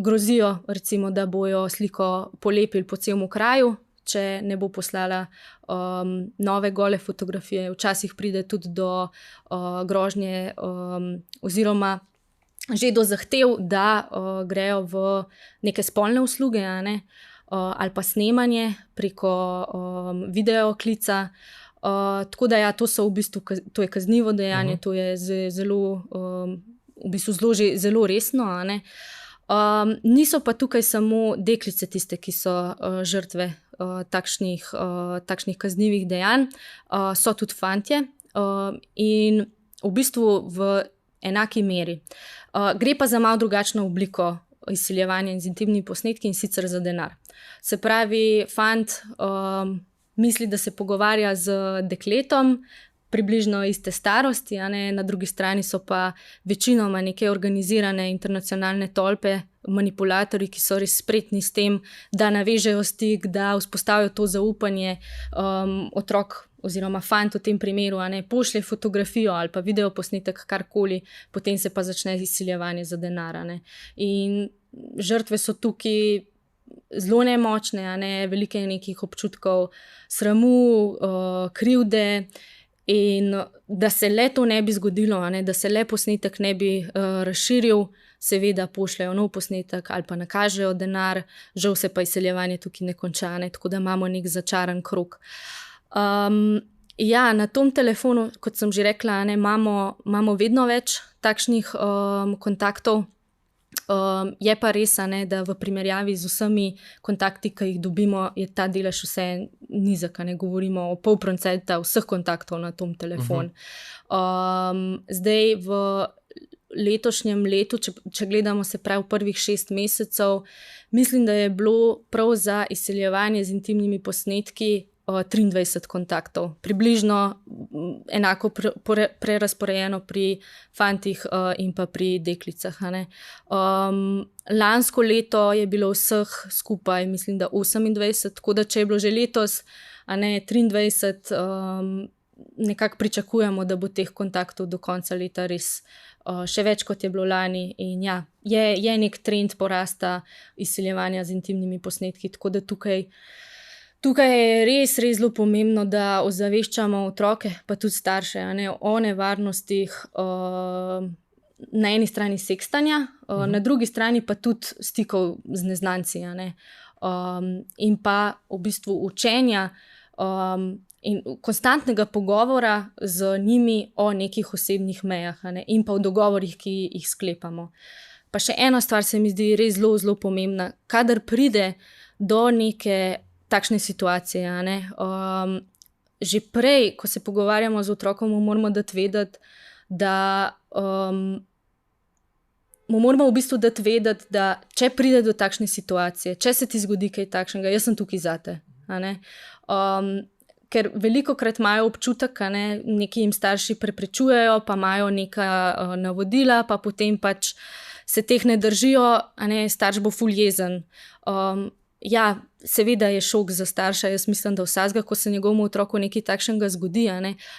grozijo recimo, da bojo sliko polepili po celemu kraju, če ne bo poslala nove gole fotografije. Včasih pride tudi do grožnje oziroma že do zahtev, da grejo v neke spolne usluge, ali pa snemanje preko videoklica. Tako da to so v bistvu, to je kaznivo dejanje, to je zelo, v bistvu zelo resno. Niso pa tukaj samo deklice tiste, ki so žrtve takšnih kaznivih dejanj, so tudi fantje in v bistvu v enaki meri. Gre pa za malo drugačno obliko izsiljevanja z intimnimi posnetki, in sicer za denar. Se pravi, fant misli, da se pogovarja z dekletom, približno iste starosti, na drugi strani so pa večinoma neke organizirane internacionalne tolpe, manipulatorji, ki so res spretni s tem, da navežejo stik, da vzpostavijo to zaupanje. Otrok oziroma fant v tem primeru pošlje fotografijo ali pa video posnetek, karkoli, potem se pa začne izsiljevanje za denar. In žrtve so tukaj zelo nemočne, veliko je nekih občutkov sramu, krivde, in da se le to ne bi zgodilo, da se le posnetek ne bi razširil, seveda pošljajo nov posnetek ali pa nakažejo denar, žal se pa izseljevanje tukaj ne konča, ne, tako da imamo nek začaran krog. Ja, na tom telefonu, kot sem že rekla, ne, imamo vedno več takšnih kontaktov. Je pa res, ne, da v primerjavi z vsemi kontakti, ki jih dobimo, je ta delež vse nizek, ne govorimo o 0,5% vseh kontaktov na tom telefonu. Zdaj v letošnjem letu, če gledamo se pravi prvih 6 mesecev, mislim, da je bilo prav za izseljevanje z intimnimi posnetki 23 kontaktov, približno enako prerazporejeno pri fantih in pa pri deklicah. Lansko leto je bilo vseh skupaj, mislim, da 28, tako da če je bilo že letos 23, nekako pričakujemo, da bo teh kontaktov do konca leta res še več, kot je bilo lani. In ja, je nek trend porasta izseljevanja z intimnimi posnetki, tako da Tukaj je res zelo pomembno, da ozaveščamo otroke, pa tudi starše, o nevarnostih na eni strani sekstanja, na drugi strani pa tudi stikov z neznanci, in pa v bistvu učenja in konstantnega pogovora z njimi o nekih osebnih mejah, in pa o dogovorih, ki jih sklepamo. Pa še ena stvar se mi zdi res zelo, zelo pomembna. Kadar pride do neke takšne situacije, že prej, ko se pogovarjamo z otrokom, moramo dati vedeti, da mu moramo v bistvu dati vedeti, da če pride do takšne situacije, če se ti zgodi kaj takšnega, jaz sem tukaj zate. Ker velikokrat imajo občutek, neki jim starši preprečujejo, pa imajo neka navodila, pa potem pač se teh ne držijo, starš bo ful jezen. Ja, seveda je šok za starša, jaz mislim, da vsakega, ko se njegovemu otroku nekaj takšnega zgodi,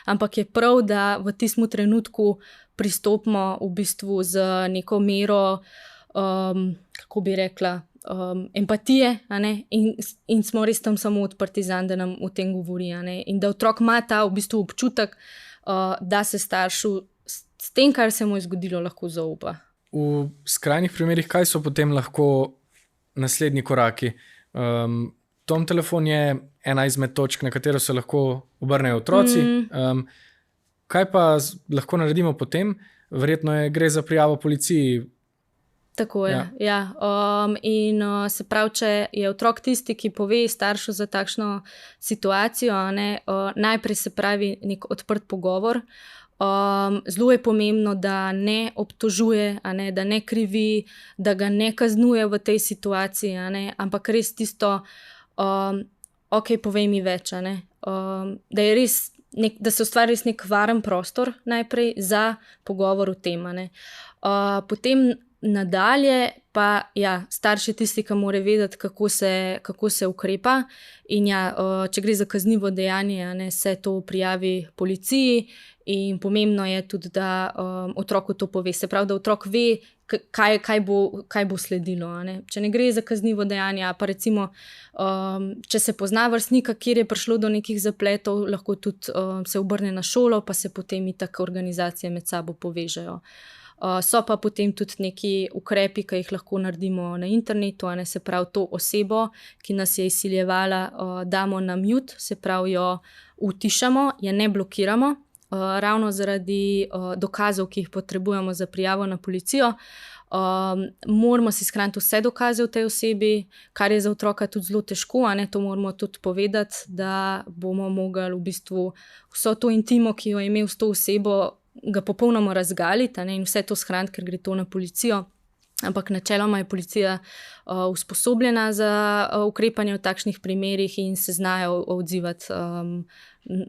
ampak je prav, da v tistem trenutku pristopimo v bistvu z neko mero, kako bi rekla, empatije, in smo res tam samo odprti zanj, da nam o tem govori, in da otrok ima ta v bistvu občutek, da se staršu s tem, kar se mu je zgodilo, lahko zaupa. V skrajnih primerih, kaj so potem lahko naslednji koraki? Tom telefon je ena izmed točk, na katero se lahko obrnejo otroci. Kaj pa lahko naredimo potem? Verjetno gre za prijavo policiji. Tako je, ja. In se pravi, če je otrok tisti, ki pove staršu za takšno situacijo, najprej se pravi nek odprt pogovor. Zelo je pomembno, da ne obtožuje, da ne krivi, da ga ne kaznuje v tej situaciji, ampak res tisto, ok, povej mi več, da je res da se ustvari res nek varen prostor najprej za pogovor o tem. Potem nadalje pa ja, starši tisti, ki morajo vedeti, kako se ukrepa, in ja, če gre za kaznivo dejanje, se to prijavi policiji. In pomembno je tudi, da otroku to pove. Se pravi, da otrok ve, kaj bo sledilo. Če ne gre za kaznivo dejanje, pa recimo, če se pozna vrstnika, kjer je prišlo do nekih zapletov, lahko tudi se obrne na šolo, pa se potem itak organizacije med sabo povežejo. So pa potem tudi neki ukrepi, ki jih lahko naredimo na internetu, se pravi to osebo, ki nas je izsiljevala, damo na mute, se pravi jo utišamo, je ne blokiramo, ravno zaradi dokazov, ki jih potrebujemo za prijavo na policijo. Moramo si shraniti vse dokaze o tej osebi, kar je za otroka tudi zelo težko, to moramo tudi povedati, da bomo mogli v bistvu vso to intimo, ki jo je imel s to osebo, ga popolnoma razgaliti, in vse to shraniti, ker gre to na policijo. Ampak načeloma je policija usposobljena za ukrepanje v takšnih primerih in se znajo odzivati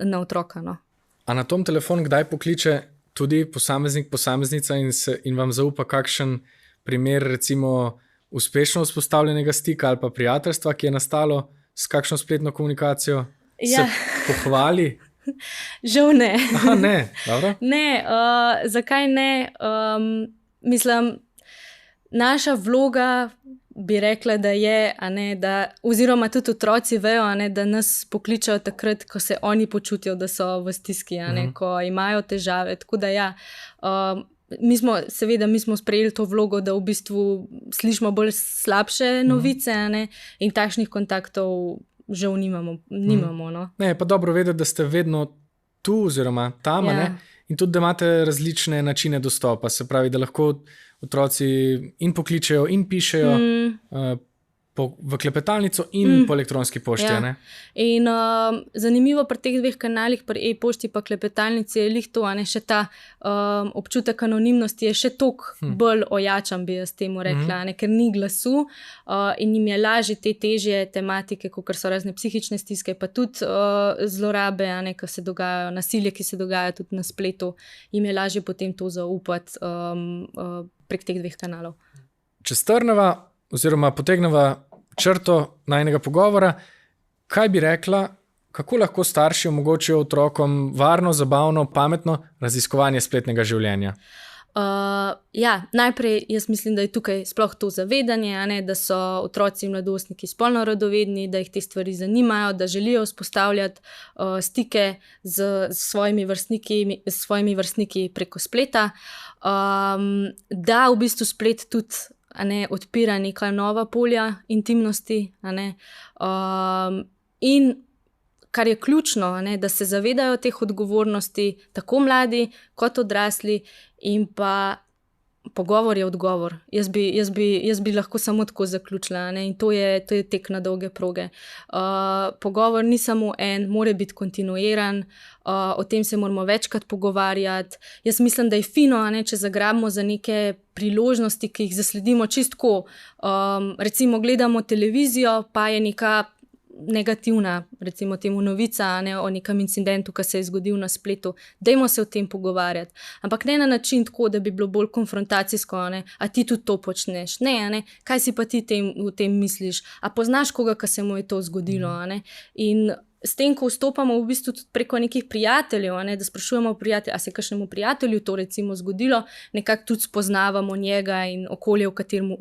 na otroka. A na tom telefon kdaj pokliče tudi posameznik, posameznica in vam zaupa kakšen primer, recimo uspešno vzpostavljenega stika ali pa prijateljstva, ki je nastalo s kakšno spletno komunikacijo? Ja. Se pohvali? Žal ne. Aha, ne, dobro. Ne, zakaj ne? Mislim, naša vloga bi rekla, da je, oziroma tudi otroci vejo, da nas pokličajo takrat, ko se oni počutijo, da so v stiski, ko imajo težave. Tako da ja, mi smo sprejeli to vlogo, da v bistvu slišimo bolj slabše novice, ne? In takšnih kontaktov žal nimamo. No? Ne, pa dobro vedeti, da ste vedno tu oziroma tam, ne? In tudi, da imate različne načine dostopa, se pravi, da lahko otroci in pokličejo in pišejo v klepetalnico in po elektronski pošti. Ne? In zanimivo pri teh dveh kanalih, pri e-pošti pa klepetalnici je lih to, še ta občutek anonimnosti je še toliko bolj ojačan, bi jaz temu rekla, ker ni glasu in jim je lažje te težje tematike, kot so razne psihične stiske, pa tudi zlorabe, ki se dogajajo, nasilje, ki se dogaja tudi na spletu, jim je lažje potem to zaupati prek teh dveh kanalov. Če strneva oziroma potegneva črto najnega pogovora, kaj bi rekla, kako lahko starši omogočijo otrokom varno, zabavno, pametno raziskovanje spletnega življenja? Najprej jaz mislim, da je tukaj sploh to zavedanje, da so otroci in mladostniki spolno radovedni, da jih te stvari zanimajo, da želijo vzpostavljati stike z svojimi vrstniki preko spleta, da v bistvu splet tudi odpira neka nova polja intimnosti, in kar je ključno, da se zavedajo teh odgovornosti, tako mladi kot odrasli, in pa pogovor je odgovor. Jaz bi lahko samo tako zaključila, in to je tek na dolge proge. Pogovor ni samo mora biti kontinuiran, o tem se moramo večkrat pogovarjati. Jaz mislim, da je fino, če zagrabimo za neke priložnosti, ki jih zasledimo čistko. Recimo gledamo televizijo, pa je neka negativna, recimo temu novica, o nekem incidentu, ki se je zgodil na spletu. Dajmo se o tem pogovarjati. Ampak ne na način tako, da bi bilo bolj konfrontacijsko, a ti tudi to počneš. Ne, kaj si pa ti v tem misliš? A poznaš koga, ki se mu je to zgodilo? In s tem, ko vstopamo v bistvu tudi preko nekih prijateljev, da sprašujemo prijatelje, a se kakšnemu prijatelju to recimo zgodilo, nekako tudi spoznavamo njega in okolje, v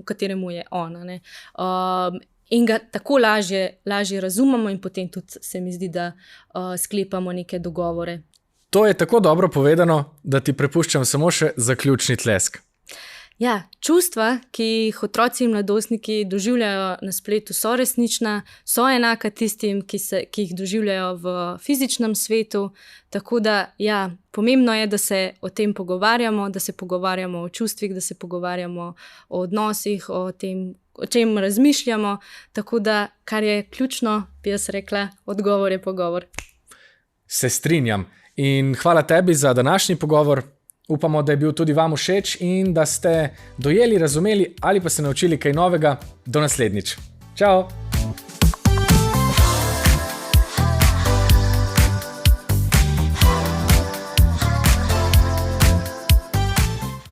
kateremu je on. In ga tako lažje razumemo in potem tudi se mi zdi, da sklepamo neke dogovore. To je tako dobro povedano, da ti prepuščam samo še zaključni tlesk. Čustva, ki jih otroci in mladostniki doživljajo na spletu, so resnična, so enaka tistim, ki jih doživljajo v fizičnem svetu. Tako da, pomembno je, da se o tem pogovarjamo, da se pogovarjamo o čustvih, da se pogovarjamo o odnosih, o tem, o čem razmišljamo. Tako da, kar je ključno, bi jaz rekla, odgovor je pogovor. Se strinjam. In hvala tebi za današnji pogovor. Upamo, da je bil tudi vam všeč in da ste dojeli, razumeli ali pa se naučili kaj novega. Do naslednjič. Čau!